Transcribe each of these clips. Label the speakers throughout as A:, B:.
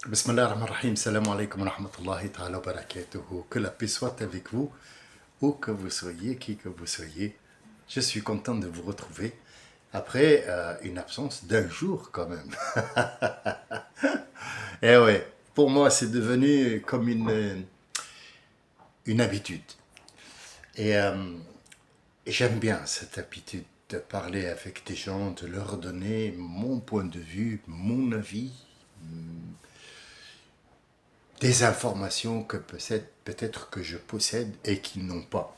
A: Bismillah ar-Rahman ar-Rahim, salam alaikum wa rahmatullahi ta'ala wa barakatuhu. Que la paix soit avec vous, où que vous soyez, qui que vous soyez. Je suis content de vous retrouver après une absence d'un jour quand même. Et ouais, pour moi c'est devenu comme une habitude. Et j'aime bien cette habitude de parler avec des gens, de leur donner mon point de vue, mon avis, des informations que peut-être que je possède et qu'ils n'ont pas.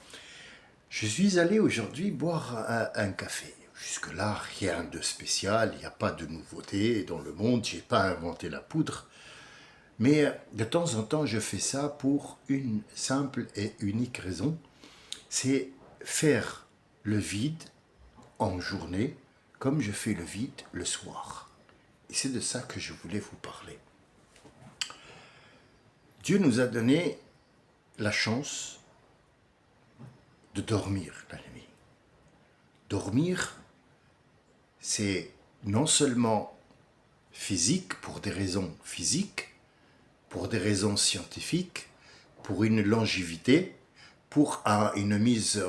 A: Je suis allé aujourd'hui boire un café. Jusque-là, rien de spécial, il n'y a pas de nouveauté dans le monde, je n'ai pas inventé la poudre. Mais de temps en temps, je fais ça pour une simple et unique raison, c'est faire le vide en journée comme je fais le vide le soir. Et c'est de ça que je voulais vous parler. Dieu nous a donné la chance de dormir la nuit. Dormir, c'est non seulement physique, pour des raisons physiques, pour des raisons scientifiques, pour une longévité, pour une remise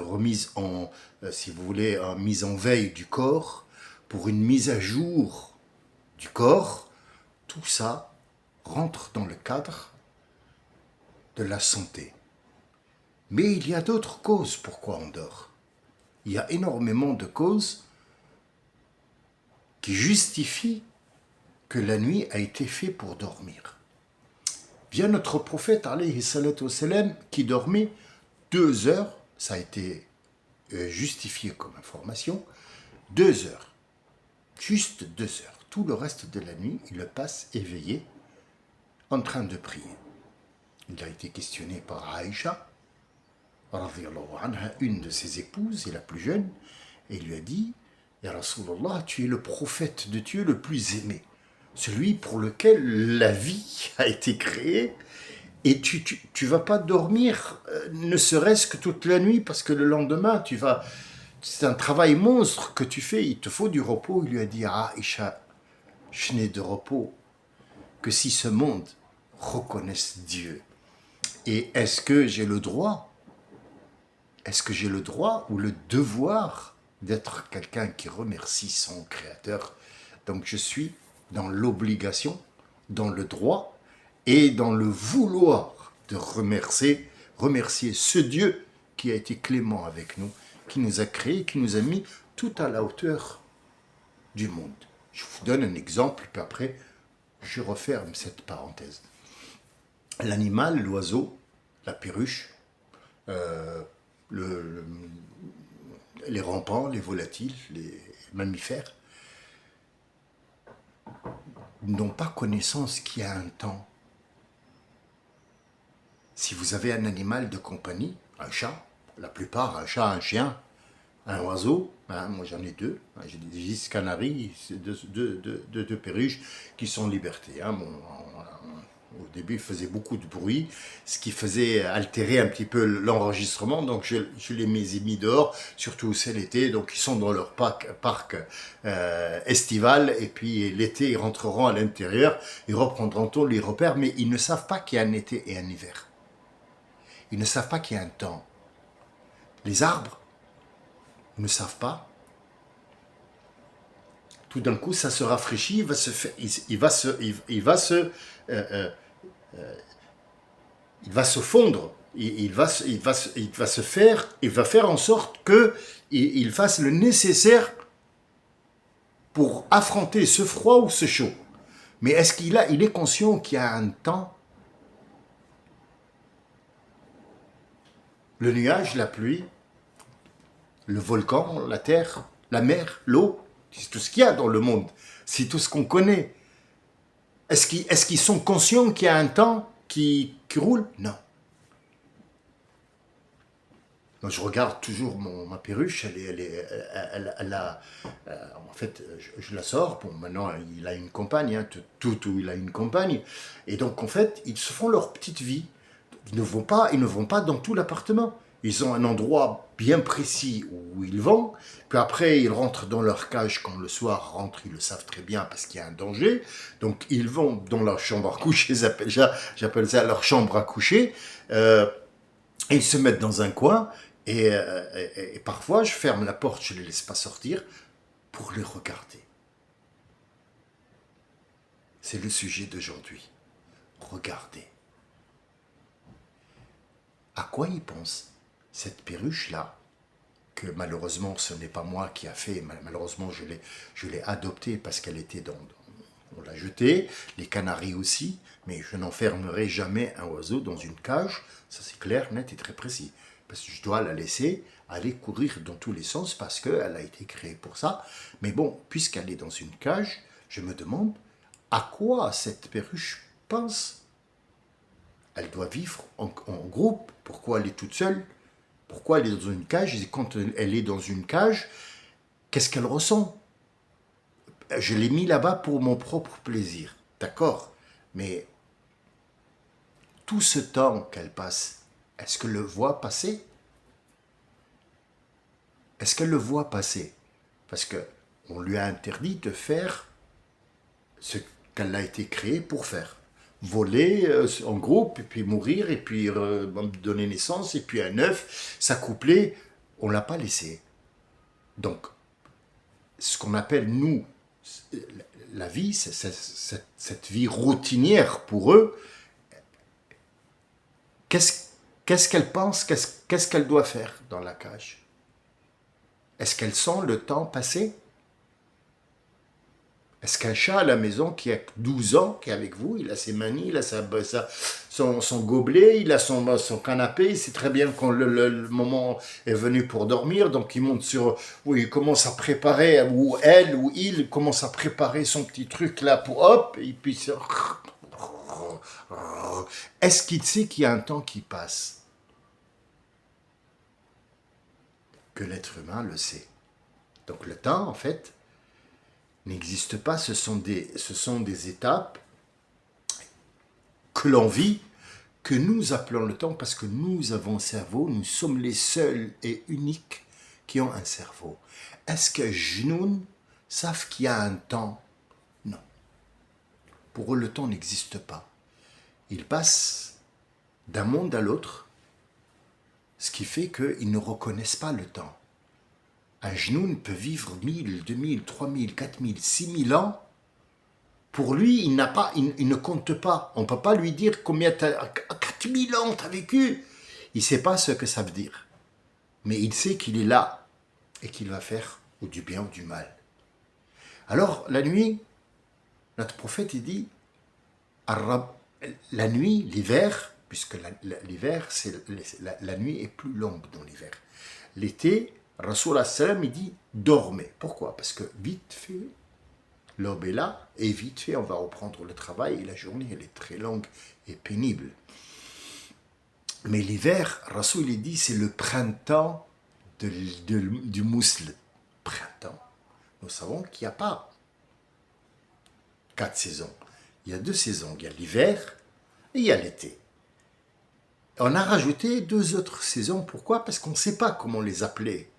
A: en, si vous voulez, une mise en veille du corps, pour une mise à jour du corps. Tout ça rentre dans le cadre de la santé. Mais il y a d'autres causes pourquoi on dort. Il y a énormément de causes qui justifient que la nuit a été faite pour dormir. Vient notre prophète, alayhi salatu wassalam, qui dormait 2 heures, ça a été justifié comme information, 2 heures. Juste 2 heures. Tout le reste de la nuit, il le passe éveillé, en train de prier. Il a été questionné par Aïcha, radhiyallahu anha, une de ses épouses et la plus jeune, et il lui a dit, Ya Rasulallah, tu es le prophète de Dieu le plus aimé, celui pour lequel la vie a été créée, et tu vas pas dormir, ne serait-ce que toute la nuit, parce que le lendemain, c'est un travail monstre que tu fais, il te faut du repos. Il lui a dit, Aïcha, je n'ai de repos que si ce monde reconnaisse Dieu. Et est-ce que j'ai le droit ou le devoir d'être quelqu'un qui remercie son Créateur? Donc je suis dans l'obligation, dans le droit et dans le vouloir de remercier ce Dieu qui a été clément avec nous, qui nous a créés, qui nous a mis tout à la hauteur du monde. Je vous donne un exemple, puis après, je referme cette parenthèse. L'animal, l'oiseau, la perruche, les rampants, les volatiles, les mammifères, n'ont pas connaissance qu'il y a un temps. Si vous avez un animal de compagnie, un chat, la plupart, un chat, un chien, un oiseau, moi j'en ai 2, j'ai des gis canaries, deux perruches qui sont en liberté. Au début, ils faisaient beaucoup de bruit, ce qui faisait altérer un petit peu l'enregistrement, donc je les ai mis dehors, surtout c'est l'été, donc ils sont dans leur parc estival, et puis l'été, ils rentreront à l'intérieur, ils reprendront tous les repères, mais ils ne savent pas qu'il y a un été et un hiver. Ils ne savent pas qu'il y a un temps. Les arbres ne savent pas. Tout d'un coup, ça se rafraîchit, il va se fondre, il va faire en sorte qu'il fasse le nécessaire pour affronter ce froid ou ce chaud. Mais est-ce qu'il est conscient qu'il y a un temps? Le nuage, la pluie, le volcan, la terre, la mer, l'eau, c'est tout ce qu'il y a dans le monde, c'est tout ce qu'on connaît. Est-ce qu'ils sont conscients qu'il y a un temps qui roule? Non. Donc je regarde toujours ma perruche, en fait, je la sors. Bon, maintenant, il a une compagne, il a une compagne. Et donc, en fait, ils se font leur petite vie. Ils ne vont pas dans tout l'appartement. Ils ont un endroit bien précis où ils vont. Puis après, ils rentrent dans leur cage quand le soir rentrent. Ils le savent très bien parce qu'il y a un danger. Donc, ils vont dans leur chambre à coucher. J'appelle ça leur chambre à coucher. Ils se mettent dans un coin. Et parfois, je ferme la porte, je ne les laisse pas sortir pour les regarder. C'est le sujet d'aujourd'hui. Regardez. À quoi ils pensent? Cette perruche-là, que malheureusement ce n'est pas moi qui a fait, malheureusement je l'ai adoptée parce qu'elle était on l'a jetée, les canaris aussi, mais je n'enfermerai jamais un oiseau dans une cage, ça c'est clair, net et très précis, parce que je dois la laisser aller courir dans tous les sens parce qu'elle a été créée pour ça, mais bon, puisqu'elle est dans une cage, je me demande à quoi cette perruche pense. Elle doit vivre en groupe, pourquoi elle est toute seule? Pourquoi elle est dans une cage? Et quand elle est dans une cage, qu'est-ce qu'elle ressent? Je l'ai mis là-bas pour mon propre plaisir, d'accord? Mais tout ce temps qu'elle passe, est-ce qu'elle le voit passer? Est-ce qu'elle le voit passer? Parce qu'on lui a interdit de faire ce qu'elle a été créée pour faire. Voler en groupe, et puis mourir, et puis donner naissance, et puis un œuf, s'accoupler, on ne l'a pas laissé. Donc, ce qu'on appelle, nous, la vie, c'est cette vie routinière pour eux. Qu'est-ce qu'elle pense? Qu'est-ce qu'elle doit faire dans la cage? Est-ce qu'elle sent le temps passer? Est-ce qu'un chat à la maison qui a 12 ans, qui est avec vous, il a ses manies, il a son gobelet, il a son canapé, il sait très bien quand le moment est venu pour dormir, donc il monte il commence à préparer, ou elle, ou il commence à préparer son petit truc là pour hop, et puis est-ce qu'il sait qu'il y a un temps qui passe? Que l'être humain le sait. Donc le temps, en fait, n'existe pas, ce sont des étapes que l'on vit, que nous appelons le temps parce que nous avons un cerveau, nous sommes les seuls et uniques qui ont un cerveau. Est-ce que Jnoun savent qu'il y a un temps? Non. Pour eux, le temps n'existe pas. Ils passent d'un monde à l'autre, ce qui fait qu'ils ne reconnaissent pas le temps. Un Jnoun peut vivre 1000, 2000, 3000, 4000, 6000 ans. Pour lui, il ne compte pas. On ne peut pas lui dire combien 4000 ans tu as vécu. Il ne sait pas ce que ça veut dire. Mais il sait qu'il est là et qu'il va faire ou du bien ou du mal. Alors, la nuit, notre prophète, il dit, la nuit, l'hiver, puisque l'hiver, la nuit est plus longue dans l'hiver. L'été, Rasoul sallam, il dit dormez. Pourquoi? Parce que vite fait, l'aube est là, et vite fait, on va reprendre le travail, et la journée, elle est très longue et pénible. Mais l'hiver, Rasoul, il dit, c'est le printemps du mousle. Printemps. Nous savons qu'il n'y a pas 4 saisons. Il y a 2 saisons. Il y a l'hiver et il y a l'été. On a rajouté 2 autres saisons. Pourquoi? Parce qu'on ne sait pas comment les appeler.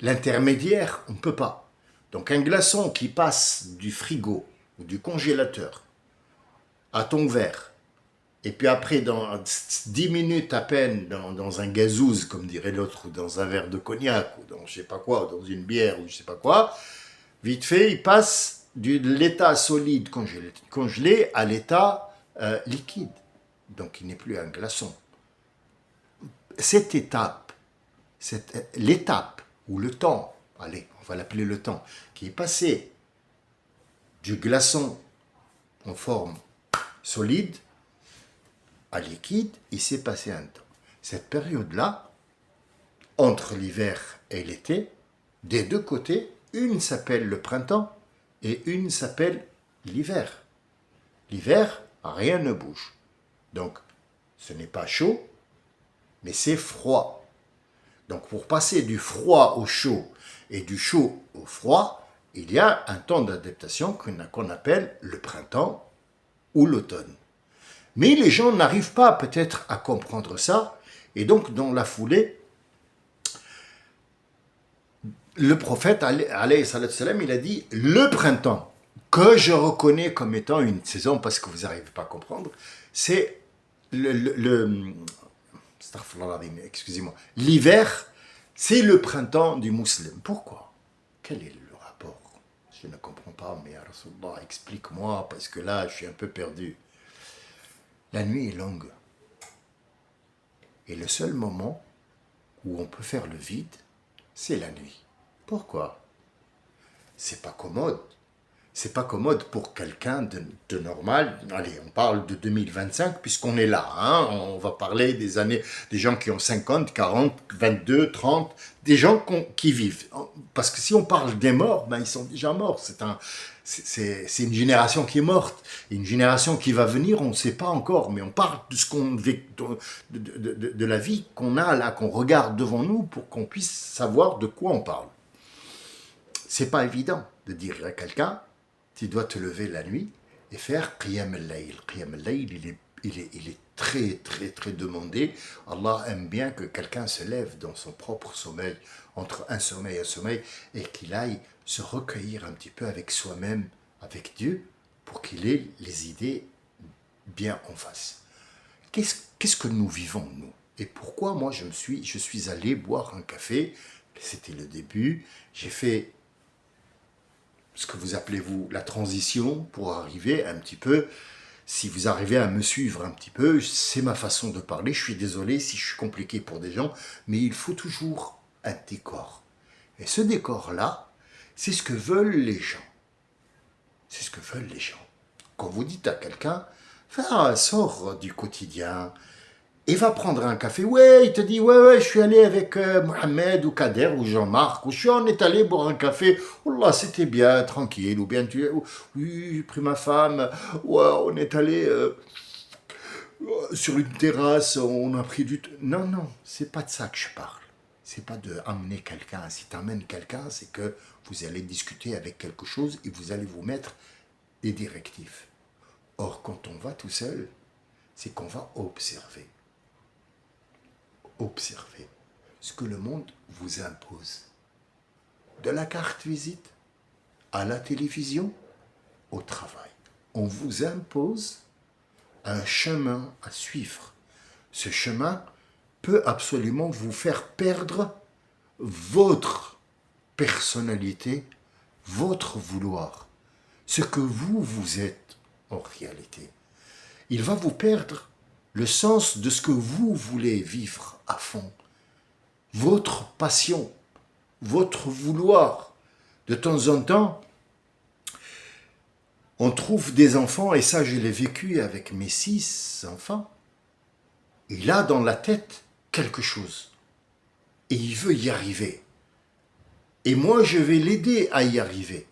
A: L'intermédiaire, on ne peut pas. Donc un glaçon qui passe du frigo ou du congélateur à ton verre, et puis après, dans 10 minutes à peine, dans un gazouze, comme dirait l'autre, ou dans un verre de cognac, ou dans je sais pas quoi, ou dans une bière, ou je sais pas quoi, vite fait, il passe de l'état solide congelé à l'état liquide. Donc il n'est plus un glaçon. Cette étape, l'étape, ou le temps, allez, on va l'appeler le temps, qui est passé du glaçon en forme solide à liquide, il s'est passé un temps. Cette période-là, entre l'hiver et l'été, des deux côtés, une s'appelle le printemps et une s'appelle l'hiver. L'hiver, rien ne bouge. Donc, ce n'est pas chaud, mais c'est froid. Donc, pour passer du froid au chaud et du chaud au froid, il y a un temps d'adaptation qu'on appelle le printemps ou l'automne. Mais les gens n'arrivent pas peut-être à comprendre ça, Et donc, dans la foulée, le prophète, alayhi salatu salam, il a dit, le printemps, que je reconnais comme étant une saison, parce que vous n'arrivez pas à comprendre, c'est excusez-moi, l'hiver, c'est le printemps du musulman. Pourquoi? Quel est le rapport? Je ne comprends pas, mais Rasulallah, explique-moi, parce que là, je suis un peu perdu. La nuit est longue. Et le seul moment où on peut faire le vide, c'est la nuit. Pourquoi? C'est pas commode. C'est pas commode pour quelqu'un de normal. Allez, on parle de 2025 puisqu'on est là. Hein? On va parler des années, des gens qui ont 50, 40, 22, 30, des gens qui vivent. Parce que si on parle des morts, ben ils sont déjà morts. C'est une génération qui est morte. Et une génération qui va venir, on ne sait pas encore. Mais on parle de ce qu'on de la vie qu'on a là, qu'on regarde devant nous pour qu'on puisse savoir de quoi on parle. C'est pas évident de dire à quelqu'un, tu dois te lever la nuit et faire Qiyam al-Layl. Qiyam al-Layl, il est très, très, très demandé. Allah aime bien que quelqu'un se lève dans son propre sommeil, entre un sommeil et un sommeil, et qu'il aille se recueillir un petit peu avec soi-même, avec Dieu, pour qu'il ait les idées bien en face. Qu'est-ce que nous vivons, nous? Et pourquoi moi je suis allé boire un café, c'était le début, j'ai fait ce que vous appelez vous la transition pour arriver un petit peu, si vous arrivez à me suivre un petit peu, c'est ma façon de parler, je suis désolé si je suis compliqué pour des gens, mais il faut toujours un décor. Et ce décor-là, c'est ce que veulent les gens. C'est ce que veulent les gens. Quand vous dites à quelqu'un, sors du quotidien, et va prendre un café. Ouais, il te dit, ouais, je suis allé avec Mohamed ou Kader ou Jean-Marc, ou on est allé boire un café. Oh là, c'était bien, tranquille. Ou bien oui, j'ai pris ma femme. Ouais, on est allé sur une terrasse, on a pris du temps. Non, non, c'est pas de ça que je parle. C'est pas de amener quelqu'un. Si tu amènes quelqu'un, c'est que vous allez discuter avec quelque chose et vous allez vous mettre des directives. Or, quand on va tout seul, c'est qu'on va observer. Observez ce que le monde vous impose. De la carte visite à la télévision, au travail. On vous impose un chemin à suivre. Ce chemin peut absolument vous faire perdre votre personnalité, votre vouloir, ce que vous êtes en réalité. Il va vous perdre le sens de ce que vous voulez vivre à fond, votre passion, votre vouloir. De temps en temps, on trouve des enfants, et ça je l'ai vécu avec mes 6 enfants, il a dans la tête quelque chose, et il veut y arriver. Et moi je vais l'aider à y arriver.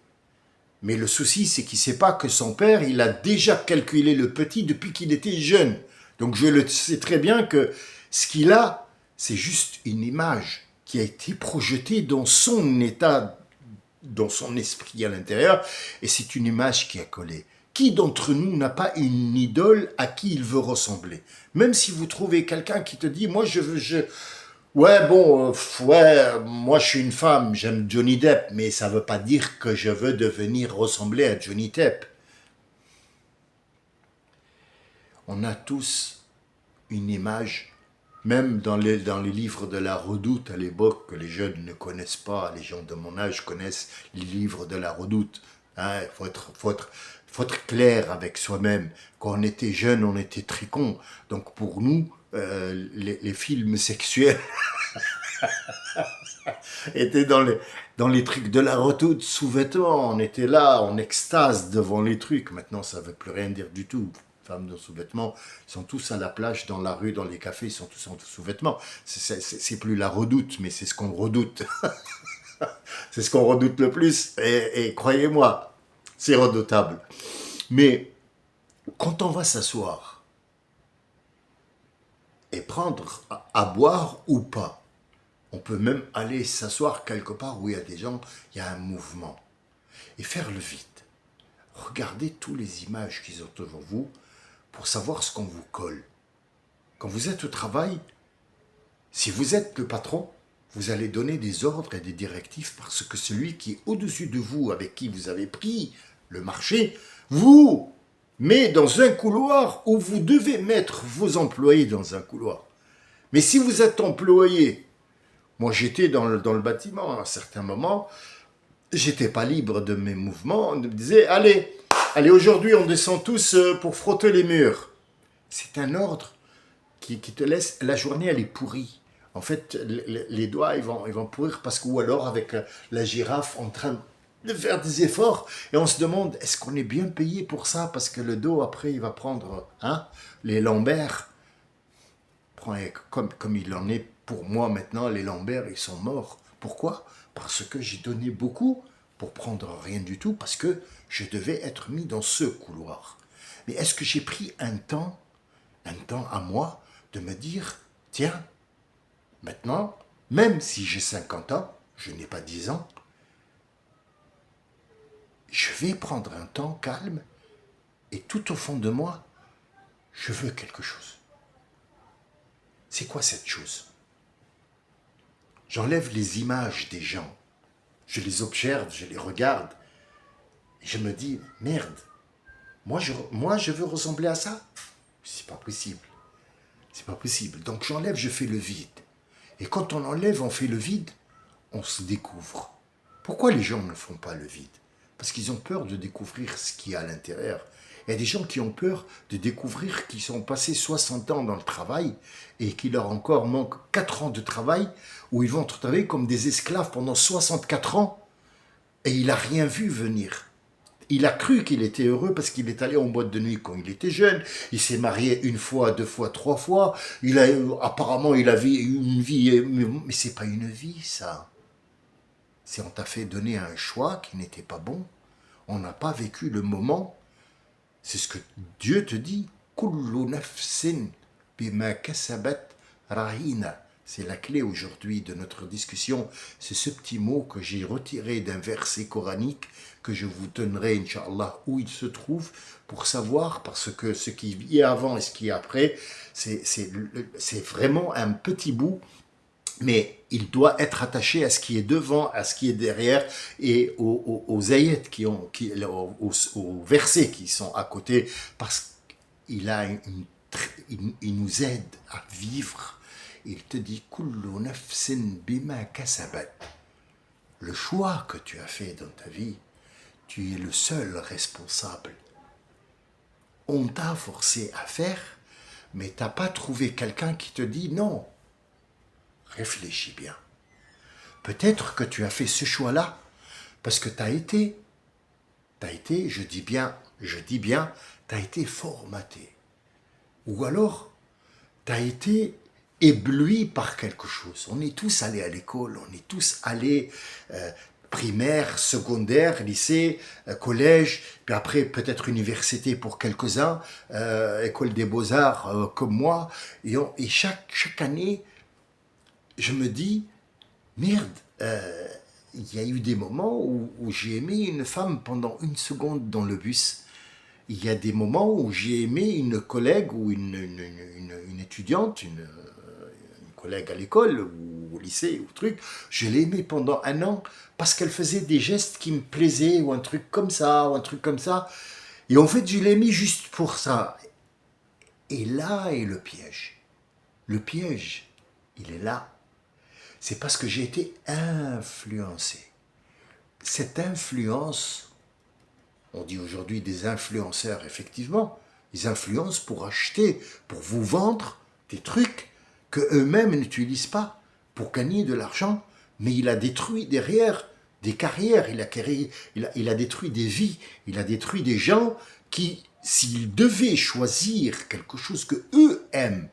A: Mais le souci, c'est qu'il ne sait pas que son père, il a déjà calculé le petit depuis qu'il était jeune. Donc je le sais très bien que ce qu'il a, c'est juste une image qui a été projetée dans son état, dans son esprit à l'intérieur, et c'est une image qui a collé. Qui d'entre nous n'a pas une idole à qui il veut ressembler? Même si vous trouvez quelqu'un qui te dit, moi ouais, bon, moi je suis une femme, j'aime Johnny Depp, mais ça ne veut pas dire que je veux devenir ressembler à Johnny Depp. On a tous une image, même dans les livres de la Redoute à l'époque, que les jeunes ne connaissent pas, les gens de mon âge connaissent les livres de la Redoute. Hein, faut être clair avec soi-même. Quand on était jeune, on était très con. Donc pour nous, les films sexuels étaient dans les trucs de la Redoute, sous-vêtements. On était là, en extase devant les trucs. Maintenant, ça ne veut plus rien dire du tout. Femmes de sous-vêtements, ils sont tous à la plage, dans la rue, dans les cafés, ils sont tous en sous-vêtements. C'est plus la Redoute, mais c'est ce qu'on redoute. C'est ce qu'on redoute le plus, et croyez-moi, c'est redoutable. Mais quand on va s'asseoir et prendre à boire ou pas, on peut même aller s'asseoir quelque part où il y a des gens, il y a un mouvement, et faire le vide. Regardez toutes les images qui sont devant vous pour savoir ce qu'on vous colle. Quand vous êtes au travail, Si vous êtes le patron, vous allez donner des ordres et des directives parce que celui qui est au-dessus de vous, avec qui vous avez pris le marché, vous met dans un couloir où vous devez mettre vos employés dans un couloir. Mais si vous êtes employé, moi j'étais dans le bâtiment à un certain moment, j'étais pas libre de mes mouvements, on me disait allez aujourd'hui on descend tous pour frotter les murs. C'est un ordre qui te laisse, la journée elle est pourrie. En fait, les doigts ils vont pourrir parce que, ou alors avec la girafe en train de faire des efforts et on se demande est-ce qu'on est bien payé pour ça parce que le dos après il va prendre les lombaires. Comme il en est pour moi maintenant, les lombaires ils sont morts. Pourquoi? Parce que j'ai donné beaucoup pour prendre rien du tout parce que je devais être mis dans ce couloir. Mais est-ce que j'ai pris un temps à moi de me dire, tiens, maintenant, même si j'ai 50 ans, je n'ai pas 10 ans, je vais prendre un temps calme et tout au fond de moi, je veux quelque chose. C'est quoi cette chose? J'enlève les images des gens, je les observe, je les regarde, et je me dis, merde, moi je veux ressembler à ça? C'est pas possible. C'est pas possible. Donc j'enlève, je fais le vide. Et quand on enlève, on fait le vide, on se découvre. Pourquoi les gens ne font pas le vide? Parce qu'ils ont peur de découvrir ce qu'il y a à l'intérieur. Il y a des gens qui ont peur de découvrir qu'ils sont passés 60 ans dans le travail et qu'il leur encore manque 4 ans de travail où ils vont travailler comme des esclaves pendant 64 ans et il n'a rien vu venir. Il a cru qu'il était heureux parce qu'il est allé en boîte de nuit quand il était jeune. Il s'est marié 1 fois, 2 fois, 3 fois. Apparemment, il avait une vie. Mais c'est pas une vie, ça. C'est on t'a fait donner un choix qui n'était pas bon. On n'a pas vécu le moment. C'est ce que Dieu te dit. Kullu nafsin bima kasabat rahina. C'est la clé aujourd'hui de notre discussion. C'est ce petit mot que j'ai retiré d'un verset coranique que je vous donnerai, Inch'Allah, où il se trouve pour savoir, parce que ce qui est avant et ce qui est après, c'est vraiment un petit bout, mais il doit être attaché à ce qui est devant, à ce qui est derrière et aux ayats, aux versets qui sont à côté, parce qu'il a il nous aide à vivre. Il te dit kullu nafsin bima kasabat. Le choix que tu as fait dans ta vie, tu es le seul responsable. On t'a forcé à faire, mais tu n'as pas trouvé quelqu'un qui te dit non. Réfléchis bien. Peut-être que tu as fait ce choix-là parce que tu as été, je dis bien, tu as été formaté. Ou alors, tu as été ébloui par quelque chose. On est tous allés à l'école, on est tous allés primaire, secondaire, lycée, collège, puis après peut-être université pour quelques-uns, école des beaux-arts comme moi. Et chaque année, je me dis, merde, il y a eu des moments où j'ai aimé une femme pendant 1 seconde dans le bus. Il y a des moments où j'ai aimé une collègue ou une étudiante, une collègue à l'école ou au lycée ou truc, je l'ai aimée pendant 1 an parce qu'elle faisait des gestes qui me plaisaient ou un truc comme ça ou un truc comme ça. Et en fait, je l'ai aimée juste pour ça. Et là est le piège. Le piège, il est là. C'est parce que j'ai été influencé. Cette influence, on dit aujourd'hui des influenceurs, effectivement, ils influencent pour acheter, pour vous vendre des trucs que eux-mêmes n'utilisent pas pour gagner de l'argent, mais il a détruit derrière des carrières, il a détruit des vies, il a détruit des gens qui, s'ils devaient choisir quelque chose que eux aiment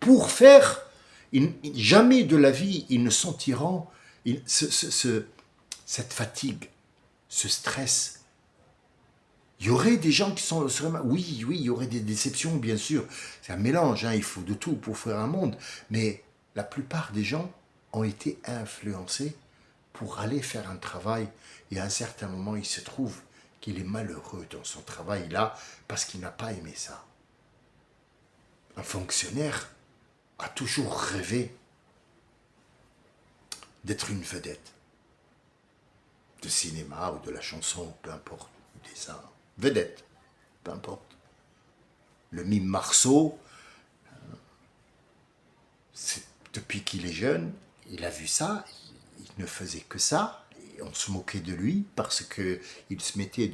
A: pour faire, jamais de la vie ils ne sentiront cette fatigue, ce stress. Il y aurait des gens qui seraient... Oui, il y aurait des déceptions, bien sûr. C'est un mélange, il faut de tout pour faire un monde. Mais la plupart des gens ont été influencés pour aller faire un travail. Et à un certain moment, il se trouve qu'il est malheureux dans son travail-là parce qu'il n'a pas aimé ça. Un fonctionnaire a toujours rêvé d'être une vedette de cinéma ou de la chanson, peu importe, du dessin. Vedette, peu importe. Le mime Marceau, depuis qu'il est jeune, il a vu ça, il ne faisait que ça, et on se moquait de lui parce qu'il se mettait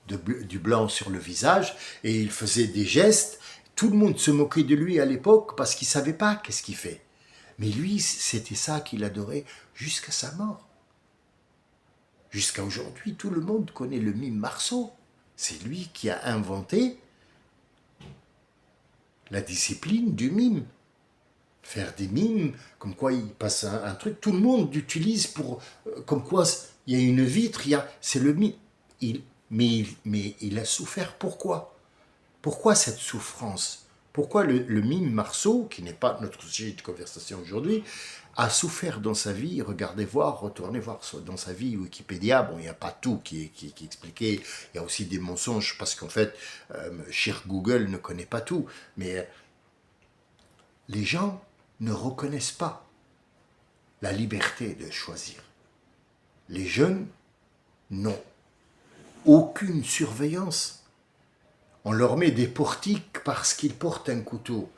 A: du blanc sur le visage et il faisait des gestes. Tout le monde se moquait de lui à l'époque parce qu'il ne savait pas qu'est-ce qu'il fait. Mais lui, c'était ça qu'il adorait jusqu'à sa mort. Jusqu'à aujourd'hui, tout le monde connaît le mime Marceau. C'est lui qui a inventé la discipline du mime. Faire des mimes, comme quoi il passe un truc, tout le monde l'utilise pour, comme quoi il y a une vitre, c'est le mime. Mais il a souffert, pourquoi? Pourquoi cette souffrance? Pourquoi le mime Marceau, qui n'est pas notre sujet de conversation aujourd'hui, a souffert dans sa vie? Regardez voir, retournez voir dans sa vie Wikipédia. Bon, il n'y a pas tout qui est expliqué. Il y a aussi des mensonges parce qu'en fait, cher Google ne connaît pas tout. Mais les gens ne reconnaissent pas la liberté de choisir. Les jeunes n'ont aucune surveillance. On leur met des portiques parce qu'ils portent un couteau.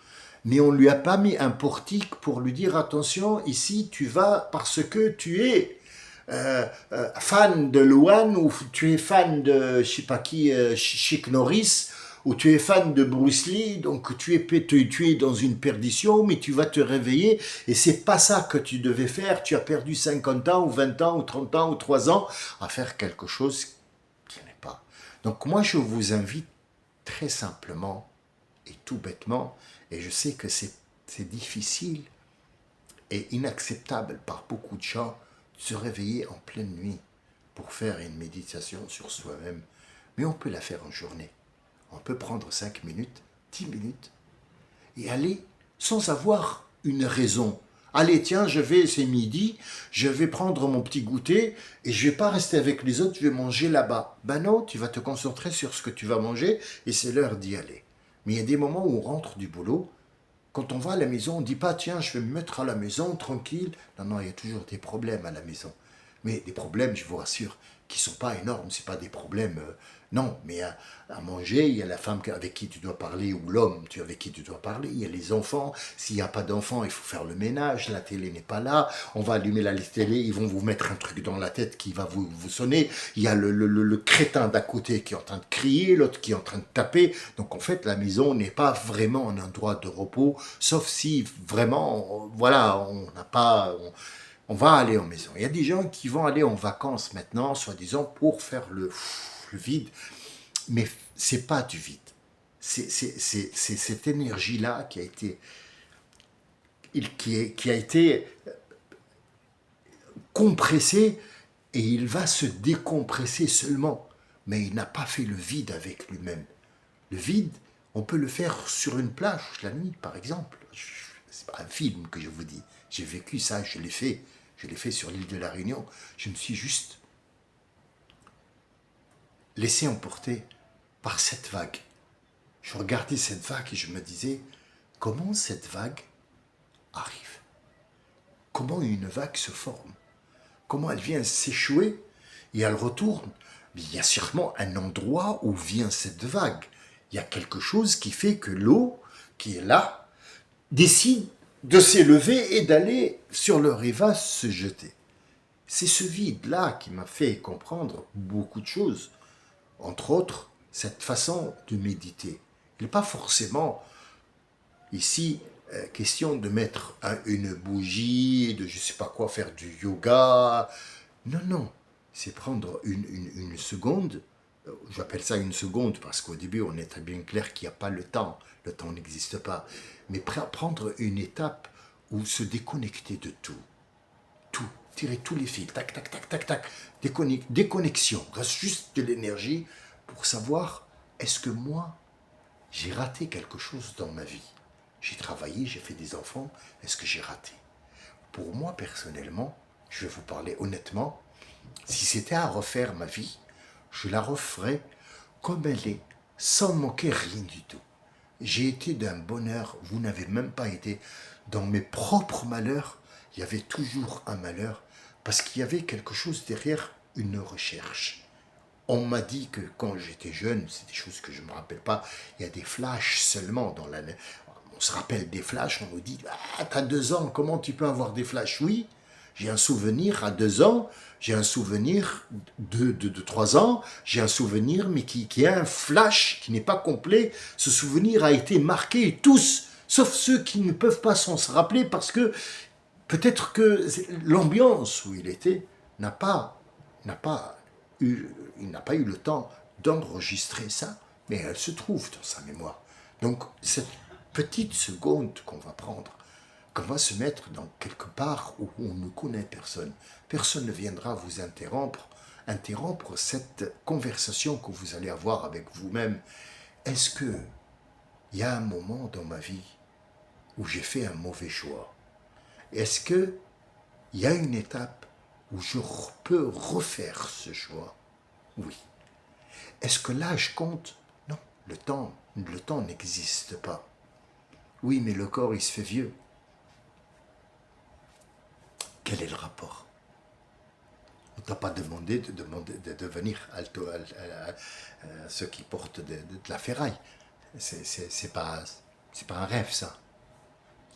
A: Mais on ne lui a pas mis un portique pour lui dire attention, ici tu vas parce que tu es fan de Luan ou tu es fan de je sais pas qui, Chick Norris ou tu es fan de Bruce Lee, donc tu es dans une perdition, mais tu vas te réveiller et c'est pas ça que tu devais faire. Tu as perdu 50 ans ou 20 ans ou 30 ans ou 3 ans à faire quelque chose qui n'est pas. Donc moi je vous invite très simplement et tout bêtement, et je sais que c'est difficile et inacceptable par beaucoup de gens de se réveiller en pleine nuit pour faire une méditation sur soi-même, mais on peut la faire en journée. On peut prendre 5 minutes, 10 minutes, et aller sans avoir une raison. Allez, tiens, c'est midi, je vais prendre mon petit goûter et je vais pas rester avec les autres, je vais manger là-bas. Ben non, tu vas te concentrer sur ce que tu vas manger et c'est l'heure d'y aller. Mais il y a des moments où on rentre du boulot, quand on va à la maison, on ne dit pas, tiens, je vais me mettre à la maison, tranquille. Non, non, il y a toujours des problèmes à la maison. Mais des problèmes, je vous rassure, qui ne sont pas énormes, ce pas des problèmes... non, mais à manger, il y a la femme avec qui tu dois parler, ou l'homme avec qui tu dois parler, il y a les enfants. S'il n'y a pas d'enfants, il faut faire le ménage, la télé n'est pas là, on va allumer la télé, ils vont vous mettre un truc dans la tête qui va vous sonner. Il y a le crétin d'à côté qui est en train de crier, l'autre qui est en train de taper. Donc en fait, la maison n'est pas vraiment un endroit de repos, sauf si vraiment, voilà, on n'a pas... on va aller en maison. Il y a des gens qui vont aller en vacances maintenant, soi-disant, pour faire le vide. Mais c'est pas du vide. C'est cette énergie-là qui a été compressée et il va se décompresser seulement. Mais il n'a pas fait le vide avec lui-même. Le vide, on peut le faire sur une plage la nuit, par exemple. C'est pas un film que je vous dis. J'ai vécu ça, je l'ai fait. Je l'ai fait sur l'île de la Réunion. Je me suis juste laissé emporter par cette vague. Je regardais cette vague et je me disais, comment cette vague arrive? Comment une vague se forme? Comment elle vient s'échouer et elle retourne? Mais il y a sûrement un endroit où vient cette vague. Il y a quelque chose qui fait que l'eau qui est là décide de s'élever et d'aller sur le rivage se jeter. C'est ce vide-là qui m'a fait comprendre beaucoup de choses. Entre autres, cette façon de méditer. Il n'est pas forcément ici question de mettre une bougie, de je ne sais pas quoi, faire du yoga. Non, non. C'est prendre une seconde. J'appelle ça une seconde parce qu'au début, on est très bien clair qu'il n'y a pas le temps. Le temps n'existe pas. Mais prendre une étape où se déconnecter de tout. Tout. Tirer tous les fils. Tac, tac, tac, tac, tac. Déconnexion. Reste juste de l'énergie pour savoir, est-ce que moi, j'ai raté quelque chose dans ma vie? J'ai travaillé, j'ai fait des enfants. Est-ce que j'ai raté? Pour moi, personnellement, je vais vous parler honnêtement, si c'était à refaire ma vie, je la referais comme elle est, sans manquer rien du tout. J'ai été d'un bonheur, vous n'avez même pas été. Dans mes propres malheurs, il y avait toujours un malheur. Parce qu'il y avait quelque chose derrière, une recherche. On m'a dit que quand j'étais jeune, c'est des choses que je ne me rappelle pas, il y a des flashs seulement dans l'année. On se rappelle des flashs, on nous dit « Ah, t'as 2 ans, comment tu peux avoir des flashs ?» Oui, j'ai un souvenir à 2 ans, j'ai un souvenir de 3 ans, j'ai un souvenir, mais qui est un flash, qui n'est pas complet. Ce souvenir a été marqué, tous, sauf ceux qui ne peuvent pas s'en se rappeler, parce que peut-être que l'ambiance où il était n'a pas eu, il n'a pas eu le temps d'enregistrer ça, mais elle se trouve dans sa mémoire. Donc cette petite seconde qu'on va prendre, qu'on va se mettre dans quelque part où on ne connaît personne, personne ne viendra vous interrompre cette conversation que vous allez avoir avec vous-même. Est-ce que il y a un moment dans ma vie où j'ai fait un mauvais choix? Est-ce que il y a une étape où je peux refaire ce choix? Oui. Est-ce que l'âge compte? Non, le temps n'existe pas. Oui, mais le corps, il se fait vieux. Quel est le rapport? On ne t'a pas demandé de devenir ceux qui portent de la ferraille. C'est pas un rêve, ça.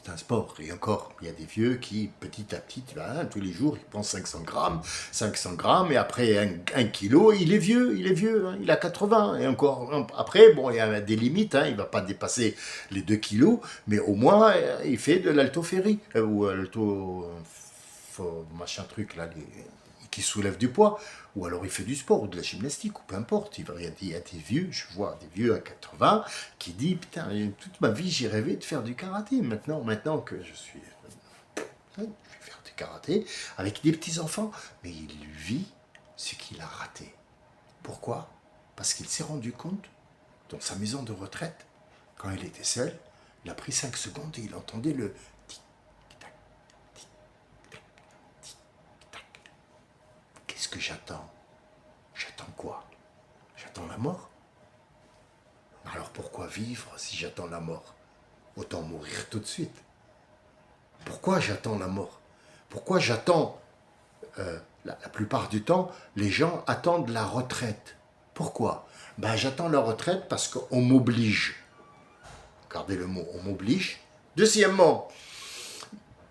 A: C'est un sport. Et encore, il y a des vieux qui, petit à petit, tous les jours, ils prennent 500 grammes, et après 1 kilo, il est vieux, il a 80. Et encore, après, bon, il y a des limites, il ne va pas dépasser les 2 kilos, mais au moins, il fait de l'haltérophilie, ou machin truc, là, qui soulève du poids, ou alors il fait du sport, ou de la gymnastique, ou peu importe. Il y a des vieux, je vois des vieux à 80 qui disent, putain, toute ma vie j'ai rêvé de faire du karaté. Maintenant que je vais faire du karaté avec des petits-enfants. Mais il vit ce qu'il a raté. Pourquoi? Parce qu'il s'est rendu compte, dans sa maison de retraite, quand il était seul, il a pris 5 secondes et il entendait le tic-tac, tic-tac, tic-tac. Qu'est-ce que j'attends? J'attends quoi? J'attends la mort? Alors pourquoi vivre si j'attends la mort? Autant mourir tout de suite. Pourquoi j'attends la mort? Pourquoi j'attends la plupart du temps, les gens attendent la retraite. Pourquoi? J'attends la retraite parce qu'on m'oblige. Regardez le mot, on m'oblige. Deuxièmement,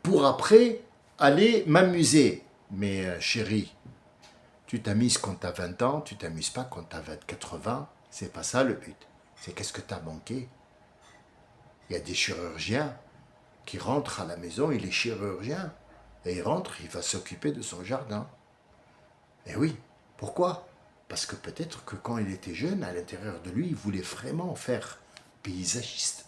A: pour après aller m'amuser. Mais chérie, tu t'amuses quand tu as 20 ans, tu t'amuses pas quand tu as 80. C'est pas ça le but. C'est qu'est-ce que tu as manqué. Il y a des chirurgiens qui rentrent à la maison, il est chirurgien. Et il rentre, il va s'occuper de son jardin. Et oui, pourquoi? Parce que peut-être que quand il était jeune, à l'intérieur de lui, il voulait vraiment faire paysagiste.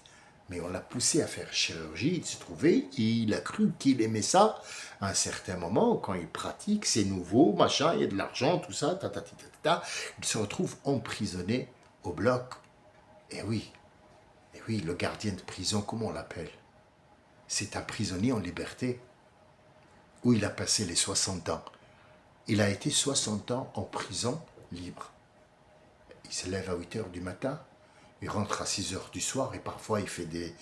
A: Mais on l'a poussé à faire chirurgie, il se trouvait, il a cru qu'il aimait ça. À un certain moment, quand il pratique, c'est nouveau, machin, il y a de l'argent, tout ça, il se retrouve emprisonné au bloc. Et oui, le gardien de prison, comment on l'appelle? C'est un prisonnier en liberté, où il a passé les 60 ans. Il a été 60 ans en prison libre. Il se lève à 8 heures du matin, il rentre à 6 heures du soir et parfois il fait des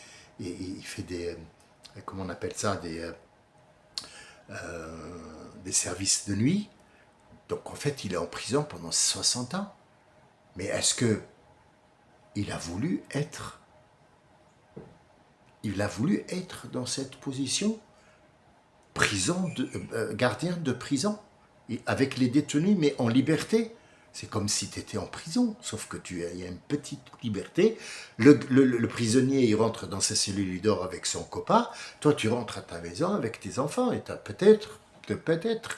A: comment on appelle ça, des services de nuit. Donc en fait, il est en prison pendant 60 ans. Mais est-ce que il a voulu être dans cette position? Gardien de prison, avec les détenus, mais en liberté. C'est comme si tu étais en prison, sauf que il y a une petite liberté. Le prisonnier, il rentre dans sa cellule, il dort avec son copain. Toi, tu rentres à ta maison avec tes enfants et tu as peut-être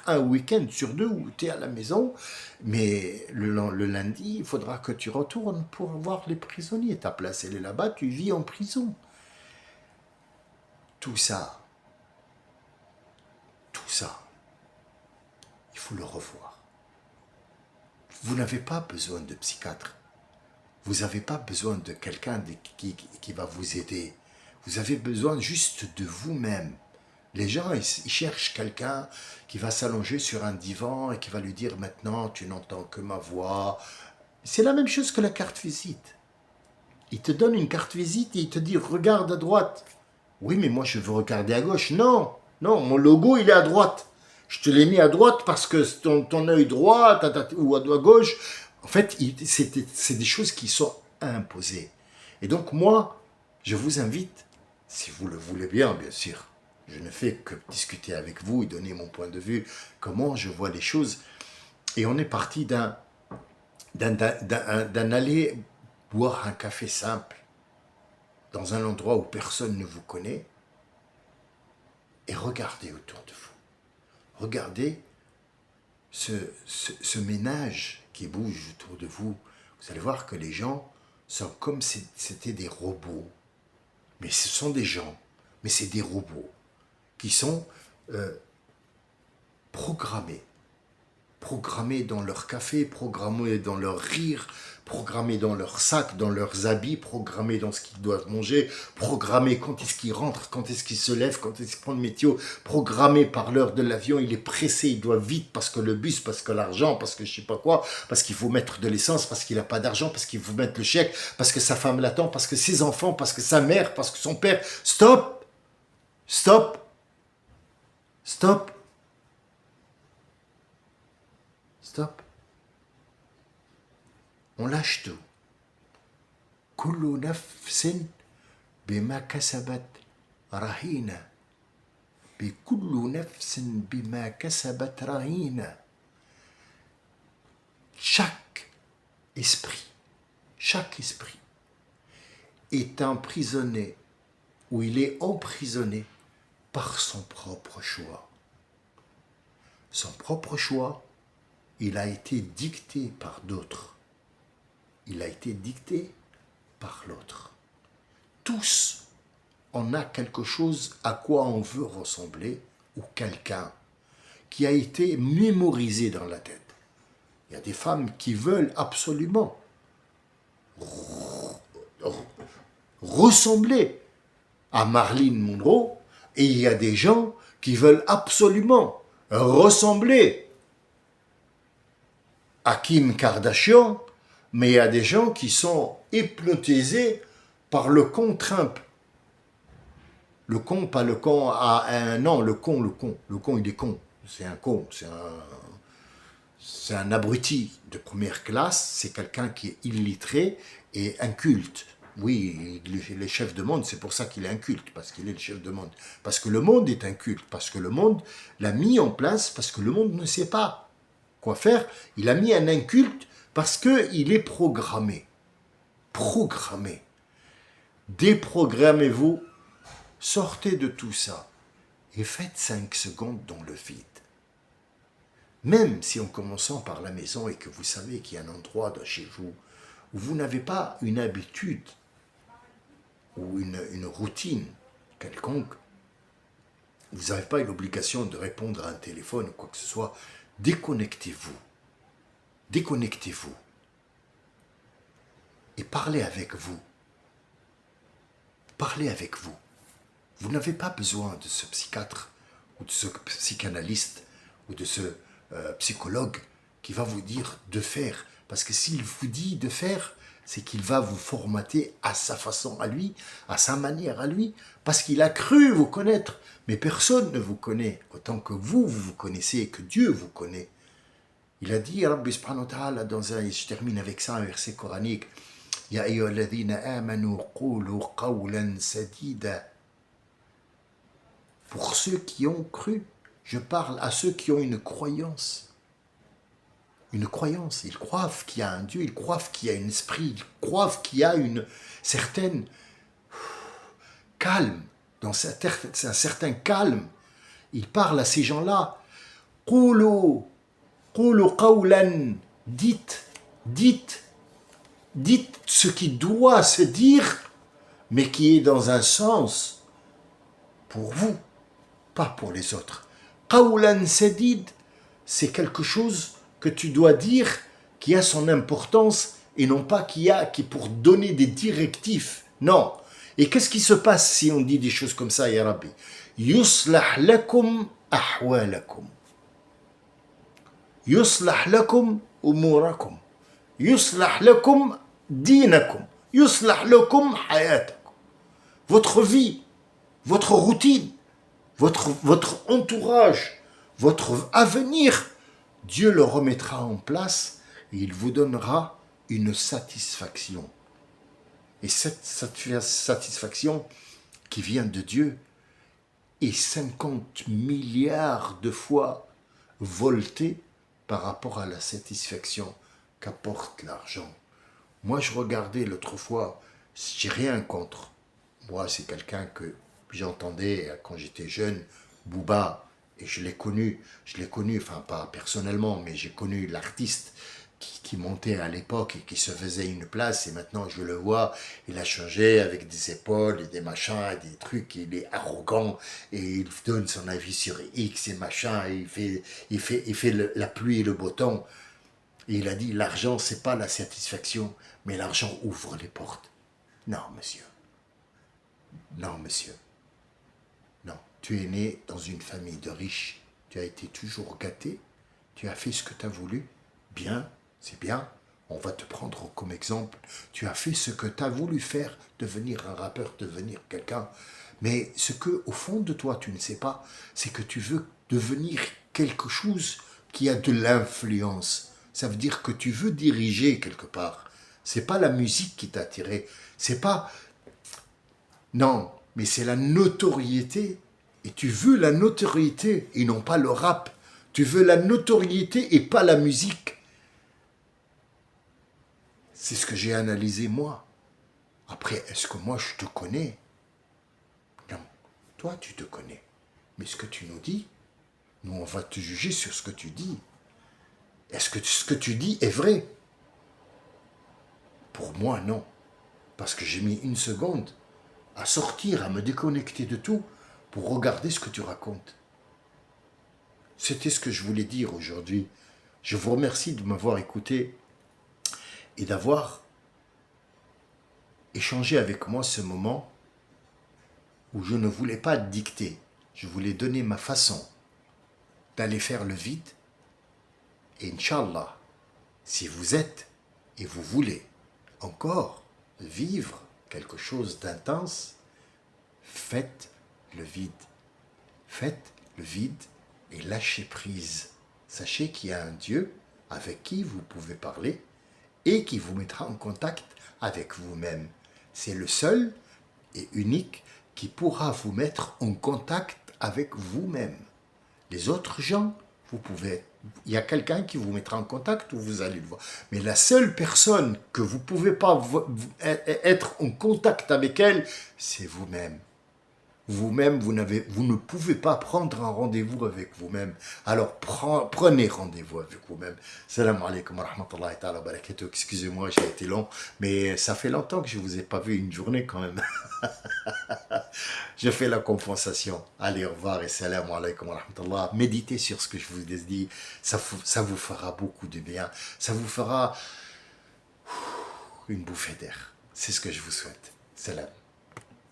A: un week-end sur 2 où tu es à la maison, mais le lundi, il faudra que tu retournes pour voir les prisonniers. Ta place, elle est là-bas, tu vis en prison. Tout ça, il faut le revoir. Vous n'avez pas besoin de psychiatre. Vous n'avez pas besoin de quelqu'un qui va vous aider. Vous avez besoin juste de vous-même. Les gens, ils cherchent quelqu'un qui va s'allonger sur un divan et qui va lui dire « Maintenant, tu n'entends que ma voix ». C'est la même chose que la carte visite. Il te donne une carte visite et il te dit « Regarde à droite ». Oui, mais moi, je veux regarder à gauche. Non, mon logo, il est à droite. Je te l'ai mis à droite parce que ton œil droit, ou à gauche. En fait, c'est des choses qui sont imposées. Et donc moi, je vous invite, si vous le voulez bien sûr, je ne fais que discuter avec vous et donner mon point de vue, comment je vois les choses. Et on est parti d'un aller boire un café simple dans un endroit où personne ne vous connaît et regardez autour de vous. Regardez ce ménage qui bouge autour de vous. Vous allez voir que les gens sont comme si c'était des robots. Mais ce sont des gens, mais c'est des robots qui sont programmés. Programmés dans leur café, programmés dans leur rire, programmés dans leur sac, dans leurs habits, programmés dans ce qu'ils doivent manger, programmés quand est-ce qu'ils rentrent, quand est-ce qu'ils se lèvent, quand est-ce qu'ils prennent le météo, programmés par l'heure de l'avion, il est pressé, il doit vite parce que le bus, parce que l'argent, parce que je sais pas quoi, parce qu'il faut mettre de l'essence, parce qu'il n'a pas d'argent, parce qu'il faut mettre le chèque, parce que sa femme l'attend, parce que ses enfants, parce que sa mère, parce que son père. Stop! Stop! Stop! Stop. On lâche tout. Kullu nafsin bima kasabat rahina. Bi kullu nafsin bima kasabat rahina. Chaque esprit est emprisonné ou il est emprisonné par son propre choix. Son propre choix, il a été dicté par d'autres. Il a été dicté par l'autre. Tous, on a quelque chose à quoi on veut ressembler ou quelqu'un qui a été mémorisé dans la tête. Il y a des femmes qui veulent absolument ressembler à Marilyn Monroe et il y a des gens qui veulent absolument ressembler à Kim Kardashian, mais il y a des gens qui sont hypnotisés par le con Trump. Le con, pas le con à un non, le con, il est con. C'est un con, c'est un abruti de première classe, c'est quelqu'un qui est illettré et inculte. Oui, les chefs de monde, c'est pour ça qu'il est inculte, parce qu'il est le chef de monde. Parce que le monde est inculte, parce que le monde l'a mis en place, parce que le monde ne sait pas quoi faire. Il a mis un inculte parce qu'il est programmé. Programmé. Déprogrammez-vous, sortez de tout ça et faites 5 secondes dans le vide. Même si en commençant par la maison et que vous savez qu'il y a un endroit chez vous où vous n'avez pas une habitude ou une routine quelconque, vous n'avez pas une obligation de répondre à un téléphone ou quoi que ce soit, déconnectez-vous. Déconnectez-vous. Et parlez avec vous. Parlez avec vous. Vous n'avez pas besoin de ce psychiatre ou de ce psychanalyste ou de ce psychologue qui va vous dire de faire. Parce que s'il vous dit de faire, c'est qu'il va vous formater à sa façon à lui, à sa manière à lui, parce qu'il a cru vous connaître. Mais personne ne vous connaît autant que vous vous connaissez et que Dieu vous connaît. Il a dit, Rabbi subhanahu wa ta'ala, je termine avec ça, un verset coranique, Ya ayyuhalladhina amanu qulu qawlan sadida. Pour ceux qui ont cru, je parle à ceux qui ont une croyance. Une croyance, ils croient qu'il y a un Dieu, ils croient qu'il y a un esprit, ils croient qu'il y a une certaine calme, dans un certain calme. Il parle à ces gens-là. Qulu qawlan, dites ce qui doit se dire, mais qui est dans un sens pour vous, pas pour les autres. Qawlan sadid, c'est quelque chose que tu dois dire qui a son importance et non pas qui pour donner des directives. Non. Et qu'est-ce qui se passe si on dit des choses comme ça, ya Rabbi? Yuslah lakum ahwalakum. Yuslah lakum umurakum. Yuslah lakum dinakum. Yuslah lakum hayatakum. Votre vie, votre routine, votre entourage, votre avenir, Dieu le remettra en place et il vous donnera une satisfaction. Et cette satisfaction qui vient de Dieu est 50 milliards de fois voltée par rapport à la satisfaction qu'apporte l'argent. Moi, je regardais l'autre fois, j'ai rien contre. Moi, c'est quelqu'un que j'entendais quand j'étais jeune, Booba, et je l'ai connu, enfin pas personnellement, mais j'ai connu l'artiste qui montait à l'époque et qui se faisait une place, et maintenant je le vois, il a changé avec des épaules et des machins, et des trucs, il est arrogant, et il donne son avis sur X et machin, et il fait la pluie et le beau temps. Et il a dit, l'argent, c'est pas la satisfaction, mais l'argent ouvre les portes. Non, monsieur. Non, monsieur. Non. Tu es né dans une famille de riches. Tu as été toujours gâté. Tu as fait ce que tu as voulu. Bien, c'est bien. On va te prendre comme exemple. Tu as fait ce que tu as voulu faire, devenir un rappeur, devenir quelqu'un. Mais ce que, au fond de toi, tu ne sais pas, c'est que tu veux devenir quelque chose qui a de l'influence. Ça veut dire que tu veux diriger quelque part. C'est pas la musique qui t'a attiré. C'est pas... Non, mais c'est la notoriété. Et tu veux la notoriété et non pas le rap. Tu veux la notoriété et pas la musique. C'est ce que j'ai analysé moi. Après, est-ce que moi je te connais? Non, toi tu te connais. Mais ce que tu nous dis, nous on va te juger sur ce que tu dis. Est-ce que ce que tu dis est vrai? Pour moi, non. Parce que j'ai mis une seconde à sortir, à me déconnecter de tout pour regarder ce que tu racontes. C'était ce que je voulais dire aujourd'hui. Je vous remercie de m'avoir écouté et d'avoir échangé avec moi ce moment où je ne voulais pas dicter. Je voulais donner ma façon d'aller faire le vide. Et Inch'Allah, si vous êtes et vous voulez encore vivre quelque chose d'intense, faites le vide. Faites le vide et lâchez prise. Sachez qu'il y a un Dieu avec qui vous pouvez parler et qui vous mettra en contact avec vous-même. C'est le seul et unique qui pourra vous mettre en contact avec vous-même. Les autres gens, vous pouvez... Il y a quelqu'un qui vous mettra en contact ou vous allez le voir. Mais la seule personne que vous ne pouvez pas être en contact avec elle, c'est vous-même. Vous-même, vous ne pouvez pas prendre un rendez-vous avec vous-même. Alors, prenez rendez-vous avec vous-même. Salam alaikum wa rahmatullahi ta'ala wa barakatuh. Excusez-moi, j'ai été long, mais ça fait longtemps que je ne vous ai pas vu une journée quand même. Je fais la compensation. Allez, au revoir et salam alaikum wa rahmatullah. Méditez sur ce que je vous ai dit. Ça vous fera beaucoup de bien. Ça vous fera une bouffée d'air. C'est ce que je vous souhaite. Salam.